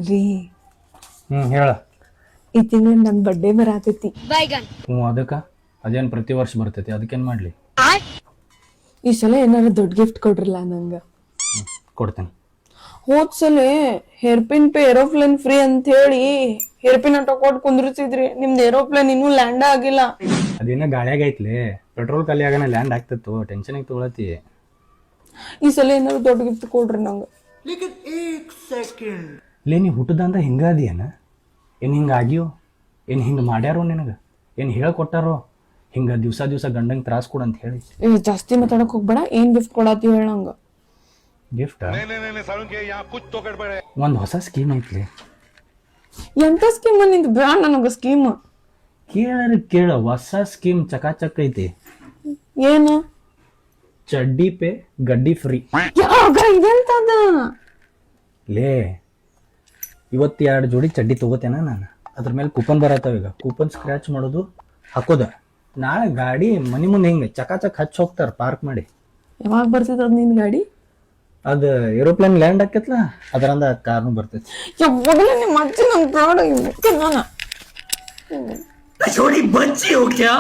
ರೀ ಹೇಳ. ಈ ತಿಂಗಳು ನನ್ ಬರ್ಡೇ ಬರಾತೈತಿ. ಅದಕ್ಕ ಅದೇನ್ ಪ್ರತಿ ವರ್ಷ ಬರ್ತೈತಿ, ಅದಕ್ಕೇನ್ ಮಾಡ್ಲಿ? ಈ ಸಲ ಏನಾರ ದೊಡ್ಡ ಗಿಫ್ಟ್ ಕೊಡ್ರಲ್ಲ ನಂಗ. ಕೊಡ್ತೇನೆ. ಹೋದ್ ಸಲ hair pin pay aeroplane free ಅಂತ ಹೇಳಿ ಹೇರ್ ಪಿನ್ ಆಟ ಕೊಟ್ಟು ಕುಂದ್ರಸಿದ್ರಿ. ನಿಮ್ದು ಏರೋಪ್ಲೇನ್ ಇನ್ನೂ ಲ್ಯಾಂಡ್ ಆಗಿಲ್ಲ. ಅದೇನ ಗಾಳಿಯಾಗ ಐತ್ಲಿ, ಪೆಟ್ರೋಲ್ ಖಾಲಿ ಆಗನ ಲ್ಯಾಂಡ್ ಆಗ್ತಿತ್ತು. ಟೆನ್ಷನ್ ಆಗಿ ತಗೊಳತಿ. ಈ ಸಲ ಏನಾರ ದೊಡ್ಡ ಗಿಫ್ಟ್ ಕೊಡ್ರಿ ನಂಗ. ಲೇ, ನೀ ಹುಟ್ಟದಂದ ಹಿಂಗಾದಿಯೇನ? ಏನ್ ಹಿಂಗಾಗ್ಯೋ? ಏನ್ ಹಿಂಗ ಮಾಡ್ಯಾರೋ ನಿನಗ? ಏನ್ ಹೇಳ್ಕೊಟ್ಟಾರೋ ಹಿಂಗ ದಿವ್ಸ ಗಂಡಂಗ್ ತ್ರಾಸ್ ಕೊಡ ಅಂತ ಹೇಳಿ? ಜಾಸ್ತಿ ಮಾತಾಡಕ್ ಹೋಗ್ಬೇಡ. ಏನ್ ಗಿಫ್ಟ್ ಕೊಡಾತಿ ಹೇಳ ನಂಗ. ಗಿಫ್ಟ್ ಒಂದ್ ಹೊಸ ಸ್ಕೀಮ್ ಐತ್ಲಿ. ಎಂತ ಸ್ಕೀಮ್ ನಿಂದ ಬ್ಯಾ ನನಗ ಸ್ಕೀಮ್? ಕೇಳ ಹೊಸ ಸ್ಕೀಮ್ ಚಕಾಚಕ್ ಐತಿ. ಏನ? ಚಡ್ಡಿ ಪೇ ಗಡ್ಡಿ ಫ್ರೀ. ಯಾವಾಗ ಇದೆಂತದ? ಲೇ, ಇವತ್ತು 2 ಜೋಡಿ ಚಡ್ಡಿ ತಗೋತೇನ ನಾನು. ಅದ್ರ ಮೇಲೆ ಕೂಪನ್ ಬರತ್ತಾವ. ಈಗ ಕೂಪನ್ ಸ್ಕ್ರಾಚ್ ಮಾಡೋದು, ಹಾಕೋದ. ನಾಳೆ ಗಾಡಿ ಮನಿ ಮುಂದೆ ಹಿಂಗೆ ಚಕಾಚಕ್ ಹಚ್ಚಿ ಹೋಗ್ತಾರ ಪಾರ್ಕ್ ಮಾಡಿ. ಯಾವಾಗ ಬರ್ತದ ಅದ್ ನಿನ್ ಗಾಡಿ? ಅದ ಏರೋಪ್ಲೇನ್ ಲ್ಯಾಂಡ್ ಆಕೇತ್ಲ, ಅದರಂದ ಕಾರ್ನು ಬರ್ತೈತಿ. ಯಾವಾಗಲೇ ನಿಮ್ಮ ಅಜ್ಜಿ ನನ್ ಪ್ರಾಣ. छोटी बच्ची हो क्या?